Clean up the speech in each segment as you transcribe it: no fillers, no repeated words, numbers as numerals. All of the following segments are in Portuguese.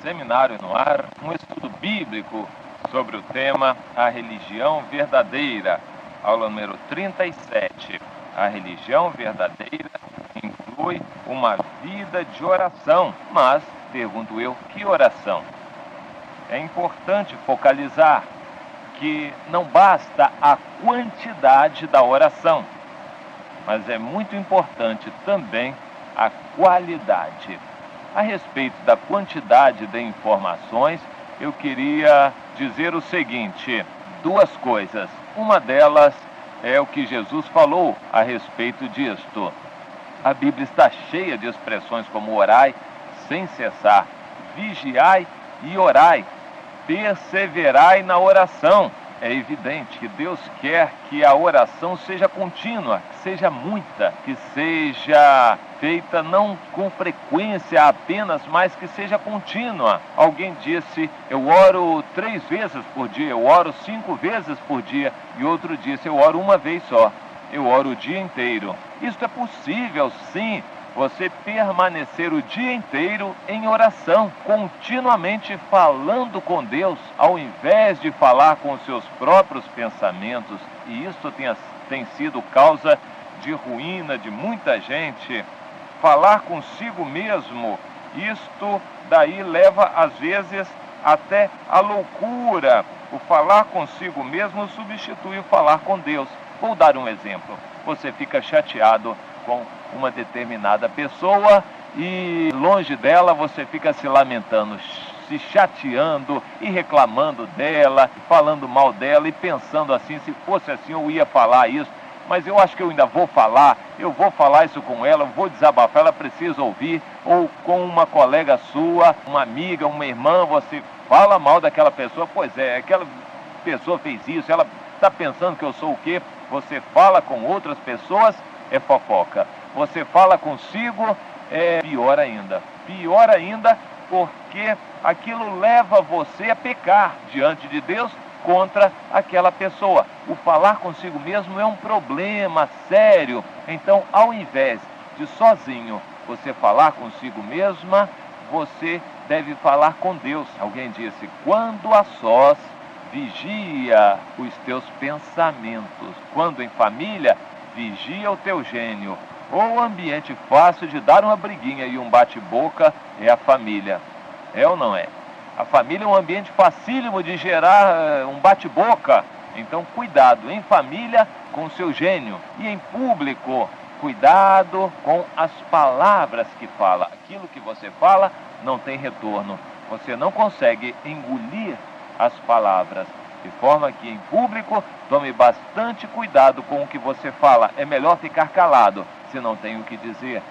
Seminário no Ar, um estudo bíblico sobre o tema A Religião Verdadeira, aula número 37. A religião verdadeira inclui uma vida de oração, mas, pergunto eu, que oração? É importante focalizar que não basta a quantidade da oração, mas é muito importante também a qualidade. A respeito da quantidade de informações, eu queria dizer o seguinte, duas coisas. Uma delas é o que Jesus falou a respeito disto. A Bíblia está cheia de expressões como orai sem cessar, vigiai e orai, perseverai na oração. É evidente que Deus quer que a oração seja contínua, que seja muita, que seja feita não com frequência apenas, mas que seja contínua. Alguém disse, eu oro 3 vezes por dia, eu oro 5 vezes por dia, e outro disse, eu oro uma vez só, eu oro o dia inteiro. Isso é possível, sim. Você permanecer o dia inteiro em oração, continuamente falando com Deus, ao invés de falar com os seus próprios pensamentos, e isso tem sido causa de ruína de muita gente. Falar consigo mesmo, isto daí leva às vezes até a loucura. O falar consigo mesmo substitui o falar com Deus. Vou dar um exemplo. Você fica chateado com uma determinada pessoa e longe dela você fica se lamentando, se chateando e reclamando dela, falando mal dela e pensando assim, se fosse assim eu ia falar isso, mas eu acho que eu ainda vou falar, eu vou falar isso com ela, eu vou desabafar, ela precisa ouvir. Ou com uma colega sua, uma amiga, uma irmã, você fala mal daquela pessoa, pois é, aquela pessoa fez isso, ela está pensando que eu sou o quê? Você fala com outras pessoas, é fofoca. Você fala consigo, é pior ainda. Pior ainda porque aquilo leva você a pecar diante de Deus contra aquela pessoa. O falar consigo mesmo é um problema sério. Então, ao invés de sozinho você falar consigo mesma, você deve falar com Deus. Alguém disse, quando a sós, vigia os teus pensamentos. Quando em família, vigia o teu gênio. Ou ambiente fácil de dar uma briguinha e um bate-boca é a família. É ou não é? A família é um ambiente facílimo de gerar um bate-boca. Então, cuidado em família com o seu gênio. E em público, cuidado com as palavras que fala. Aquilo que você fala não tem retorno. Você não consegue engolir as palavras. De forma que em público, tome bastante cuidado com o que você fala. É melhor ficar calado, se não tem o que dizer.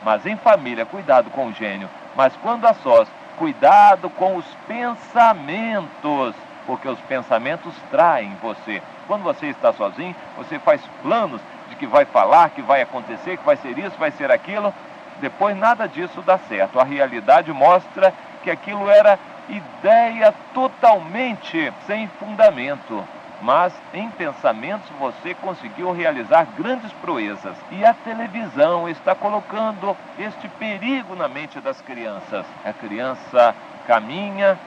Mas em família, cuidado com o gênio. Mas quando a sós, cuidado com os pensamentos, porque os pensamentos traem você. Quando você está sozinho, você faz planos de que vai falar, que vai acontecer, que vai ser isso, vai ser aquilo. Depois nada disso dá certo. A realidade mostra que aquilo era ideia totalmente sem fundamento. Mas em pensamentos você conseguiu realizar grandes proezas. E a televisão está colocando este perigo na mente das crianças. A criança caminha,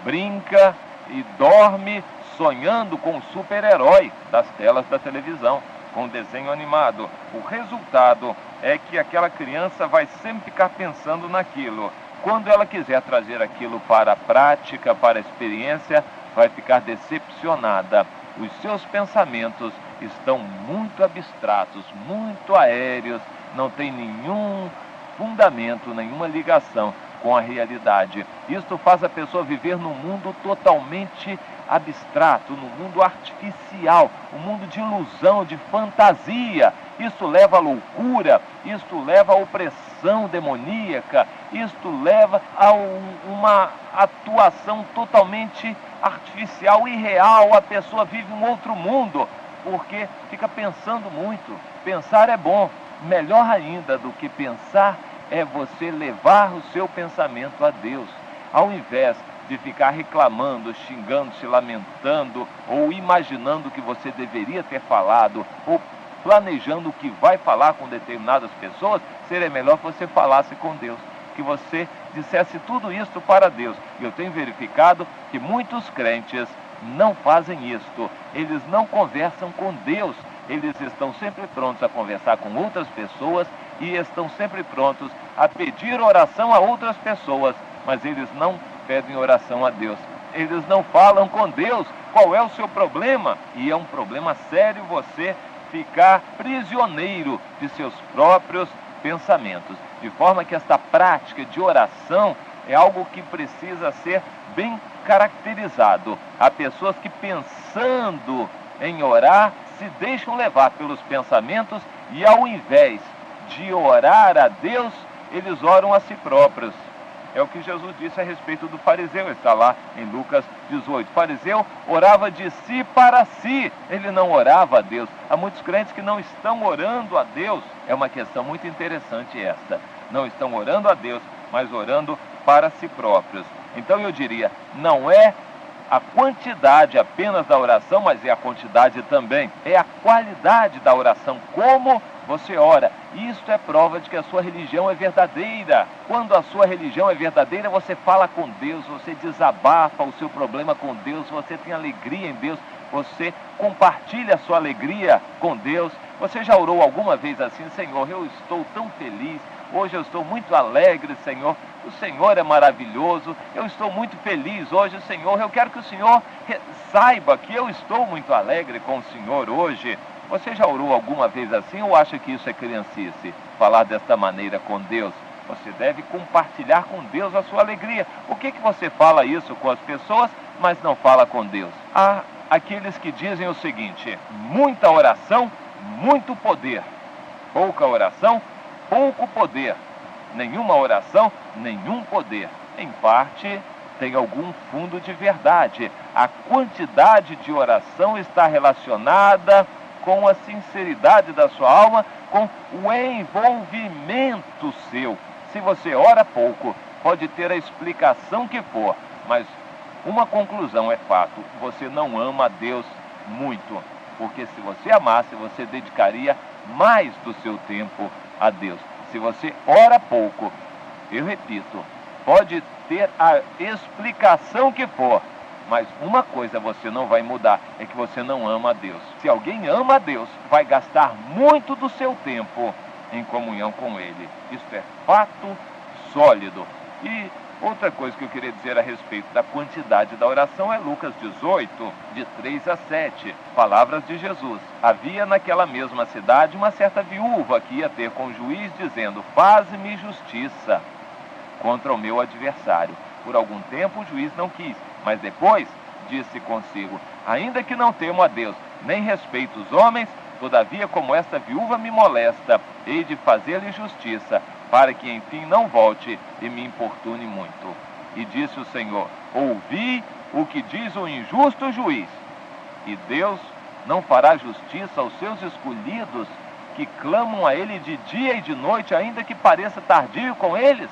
brinca e dorme sonhando com o super-herói das telas da televisão, com desenho animado. O resultado é que aquela criança vai sempre ficar pensando naquilo. Quando ela quiser trazer aquilo para a prática, para a experiência, vai ficar decepcionada. Os seus pensamentos estão muito abstratos, muito aéreos, não tem nenhum fundamento, nenhuma ligação com a realidade. Isto faz a pessoa viver num mundo totalmente abstrato, num mundo artificial, um mundo de ilusão, de fantasia. Isso leva à loucura, isto leva à opressão demoníaca, isto leva a uma atuação totalmente artificial, irreal. A pessoa vive um outro mundo, porque fica pensando muito. Pensar é bom, melhor ainda do que pensar é você levar o seu pensamento a Deus. Ao invés de ficar reclamando, xingando, se lamentando, ou imaginando que você deveria ter falado, ou planejando o que vai falar com determinadas pessoas, seria melhor que você falasse com Deus, que você dissesse tudo isto para Deus. E eu tenho verificado que muitos crentes não fazem isto. Eles não conversam com Deus. Eles estão sempre prontos a conversar com outras pessoas e estão sempre prontos a pedir oração a outras pessoas, mas eles não pedem oração a Deus. Eles não falam com Deus qual é o seu problema. E é um problema sério você ficar prisioneiro de seus próprios pensamentos. De forma que esta prática de oração é algo que precisa ser bem caracterizado. Há pessoas que, pensando em orar, se deixam levar pelos pensamentos e, ao invés de orar a Deus, eles oram a si próprios. É o que Jesus disse a respeito do fariseu, está lá em Lucas 18. O fariseu orava de si para si, ele não orava a Deus. Há muitos crentes que não estão orando a Deus. É uma questão muito interessante esta. Não estão orando a Deus, mas orando para si próprios. Então eu diria, não é a quantidade apenas da oração, mas é a quantidade também. É a qualidade da oração, como você ora. Isto é prova de que a sua religião é verdadeira. Quando a sua religião é verdadeira, você fala com Deus, você desabafa o seu problema com Deus, você tem alegria em Deus, você compartilha a sua alegria com Deus. Você já orou alguma vez assim: Senhor, eu estou tão feliz, hoje eu estou muito alegre, Senhor, o Senhor é maravilhoso, eu estou muito feliz hoje, Senhor, eu quero que o Senhor saiba que eu estou muito alegre com o Senhor hoje. Você já orou alguma vez assim ou acha que isso é criancice? Falar desta maneira com Deus? Você deve compartilhar com Deus a sua alegria. Por que você fala isso com as pessoas, mas não fala com Deus? Há aqueles que dizem o seguinte: muita oração, muito poder. Pouca oração, pouco poder. Nenhuma oração, nenhum poder. Em parte, tem algum fundo de verdade. A quantidade de oração está relacionada com a sinceridade da sua alma, com o envolvimento seu. Se você ora pouco, pode ter a explicação que for, mas uma conclusão é fato: você não ama a Deus muito. Porque se você amasse, você dedicaria mais do seu tempo a Deus. Se você ora pouco, eu repito, pode ter a explicação que for, mas uma coisa você não vai mudar, é que você não ama a Deus. Se alguém ama a Deus, vai gastar muito do seu tempo em comunhão com Ele. Isso é fato sólido. E outra coisa que eu queria dizer a respeito da quantidade da oração é Lucas 18, de 3 a 7. Palavras de Jesus. Havia naquela mesma cidade uma certa viúva que ia ter com o juiz, dizendo: faze-me justiça contra o meu adversário. Por algum tempo o juiz não quis, mas depois disse consigo: ainda que não temo a Deus, nem respeito os homens, todavia, como esta viúva me molesta, hei de fazer-lhe justiça, para que enfim não volte e me importune muito. E disse o Senhor: ouvi o que diz o injusto juiz. E Deus não fará justiça aos seus escolhidos, que clamam a Ele de dia e de noite, ainda que pareça tardio com eles?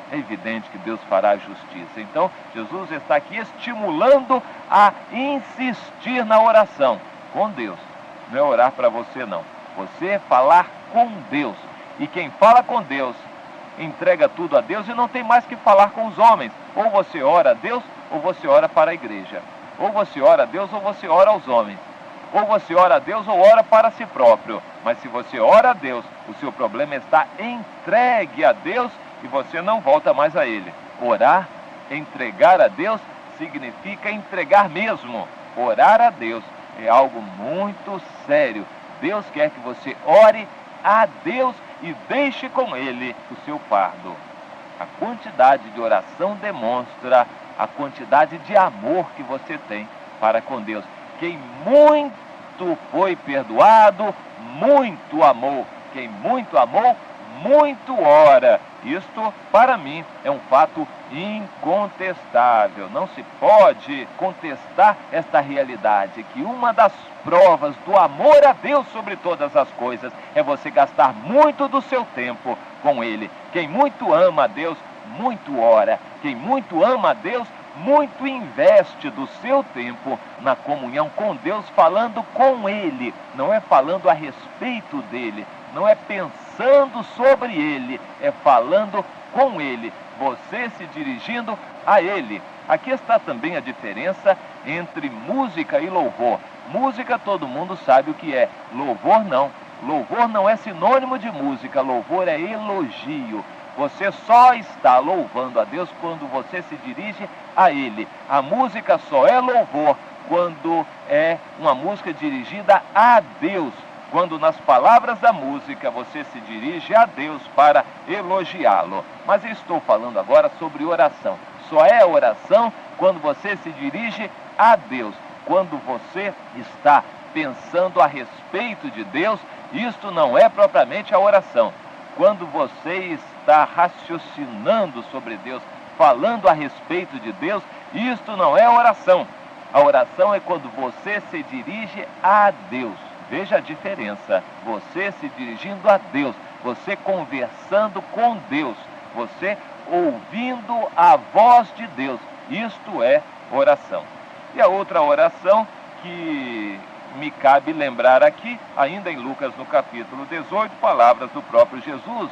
É evidente que Deus fará justiça. Então, Jesus está aqui estimulando a insistir na oração com Deus. Não é orar para você, não. Você é falar com Deus. E quem fala com Deus, entrega tudo a Deus e não tem mais que falar com os homens. Ou você ora a Deus, ou você ora para a igreja. Ou você ora a Deus, ou você ora aos homens. Ou você ora a Deus, ou ora para si próprio. Mas se você ora a Deus, o seu problema está entregue a Deus e você não volta mais a Ele. Orar, entregar a Deus, significa entregar mesmo. Orar a Deus é algo muito sério. Deus quer que você ore a Deus e deixe com Ele o seu fardo. A quantidade de oração demonstra a quantidade de amor que você tem para com Deus. Quem muito foi perdoado, muito amou. Quem muito amou, muito ora. Isto, para mim, é um fato incontestável. Não se pode contestar esta realidade, que uma das provas do amor a Deus sobre todas as coisas é você gastar muito do seu tempo com Ele. Quem muito ama a Deus, muito ora. Quem muito ama a Deus, muito investe do seu tempo na comunhão com Deus, falando com Ele. Não é falando a respeito dEle, não é pensando sobre Ele, é falando com Ele. você se dirigindo a Ele. Aqui está também a diferença entre música e louvor. Música todo mundo sabe o que é, louvor não. Louvor não é sinônimo de música, louvor é elogio. Você só está louvando a Deus quando você se dirige a Ele. A música só é louvor quando é uma música dirigida a Deus. Quando nas palavras da música você se dirige a Deus para elogiá-lo. Mas eu estou falando agora sobre oração. Só é oração quando você se dirige a Deus. Quando você está pensando a respeito de Deus, isto não é propriamente a oração. Quando você está raciocinando sobre Deus, falando a respeito de Deus, isto não é oração. A oração é quando você se dirige a Deus. Veja a diferença. Você se dirigindo a Deus, você conversando com Deus, você ouvindo a voz de Deus. Isto é oração. E a outra oração que me cabe lembrar aqui, ainda em Lucas no capítulo 18, palavras do próprio Jesus,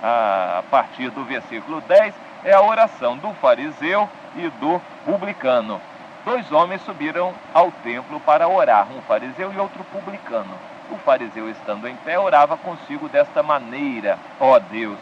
a partir do versículo 10, é a oração do fariseu e do publicano. 2 homens subiram ao templo para orar, um fariseu e outro publicano. O fariseu, estando em pé, orava consigo desta maneira: ó Deus,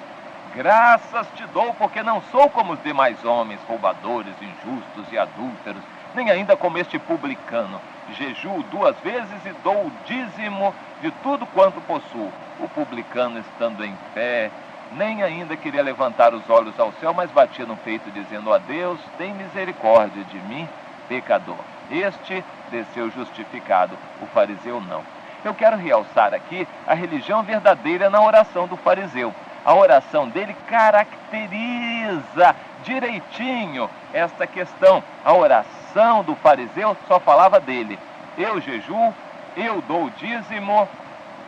graças te dou, porque não sou como os demais homens, roubadores, injustos e adúlteros, nem ainda como este publicano. Jejuo 2 vezes e dou o dízimo de tudo quanto possuo. O publicano, estando em pé, nem ainda queria levantar os olhos ao céu, mas batia no peito, dizendo: ó Deus, tem misericórdia de mim, pecador. Este desceu justificado, o fariseu não. Eu quero realçar aqui a religião verdadeira na oração do fariseu. A oração dele caracteriza direitinho esta questão. A oração do fariseu só falava dele. Eu jejuo, eu dou o dízimo,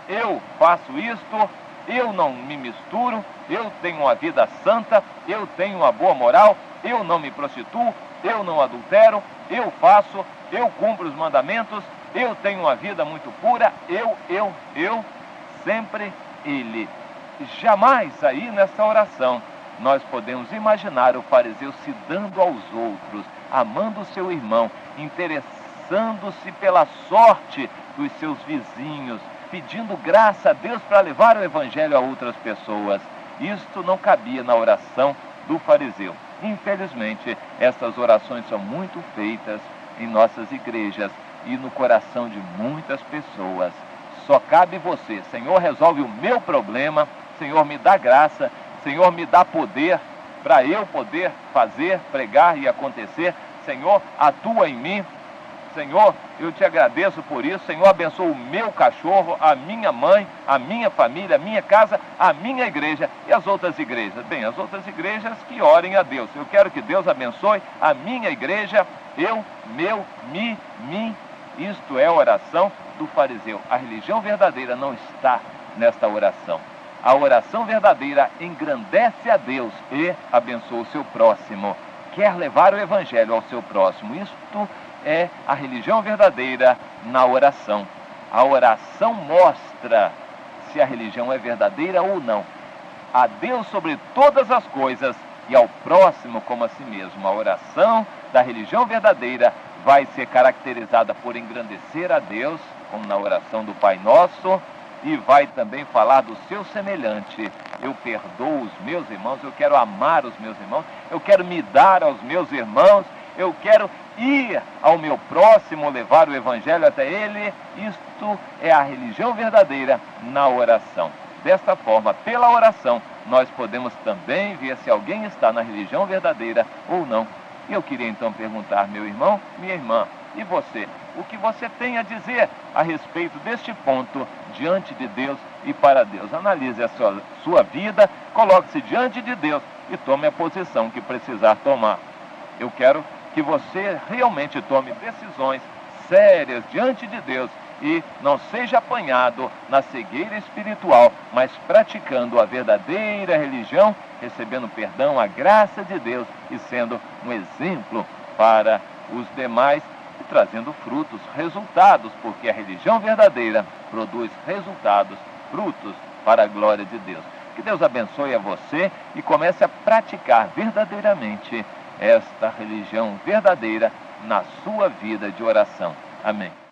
eu faço isto, eu não me misturo, eu tenho uma vida santa, eu tenho uma boa moral, eu não me prostituo, eu não adultero, eu faço, eu cumpro os mandamentos, eu tenho uma vida muito pura, eu, sempre ele. Jamais aí nessa oração nós podemos imaginar o fariseu se dando aos outros, amando o seu irmão, interessando-se pela sorte dos seus vizinhos, pedindo graça a Deus para levar o evangelho a outras pessoas. Isto não cabia na oração do fariseu. Infelizmente, essas orações são muito feitas em nossas igrejas e no coração de muitas pessoas. Só cabe você: Senhor, resolve o meu problema, Senhor, me dá graça, Senhor, me dá poder para eu poder fazer, pregar e acontecer. Senhor, atua em mim. Senhor, eu te agradeço por isso. Senhor, abençoa o meu cachorro, a minha mãe, a minha família, a minha casa, a minha igreja e as outras igrejas. Bem, as outras igrejas que orem a Deus. Eu quero que Deus abençoe a minha igreja, eu, meu, mim. Isto é a oração do fariseu. A religião verdadeira não está nesta oração. A oração verdadeira engrandece a Deus e abençoa o seu próximo. Quer levar o evangelho ao seu próximo. Isto é a religião verdadeira na oração. A oração mostra se a religião é verdadeira ou não. A Deus sobre todas as coisas e ao próximo como a si mesmo. A oração da religião verdadeira vai ser caracterizada por engrandecer a Deus, como na oração do Pai Nosso, e vai também falar do seu semelhante. Eu perdoo os meus irmãos, eu quero amar os meus irmãos, eu quero me dar aos meus irmãos, eu quero ir ao meu próximo, levar o evangelho até ele. Isto é a religião verdadeira na oração. Desta forma, pela oração, nós podemos também ver se alguém está na religião verdadeira ou não. E eu queria então perguntar, meu irmão, minha irmã, e você? O que você tem a dizer a respeito deste ponto diante de Deus e para Deus? Analise a sua vida, coloque-se diante de Deus e tome a posição que precisar tomar. Eu quero que você realmente tome decisões sérias diante de Deus e não seja apanhado na cegueira espiritual, mas praticando a verdadeira religião, recebendo perdão, a graça de Deus e sendo um exemplo para os demais e trazendo frutos, resultados, porque a religião verdadeira produz resultados, frutos para a glória de Deus. Que Deus abençoe a você e comece a praticar verdadeiramente esta religião verdadeira na sua vida de oração. Amém.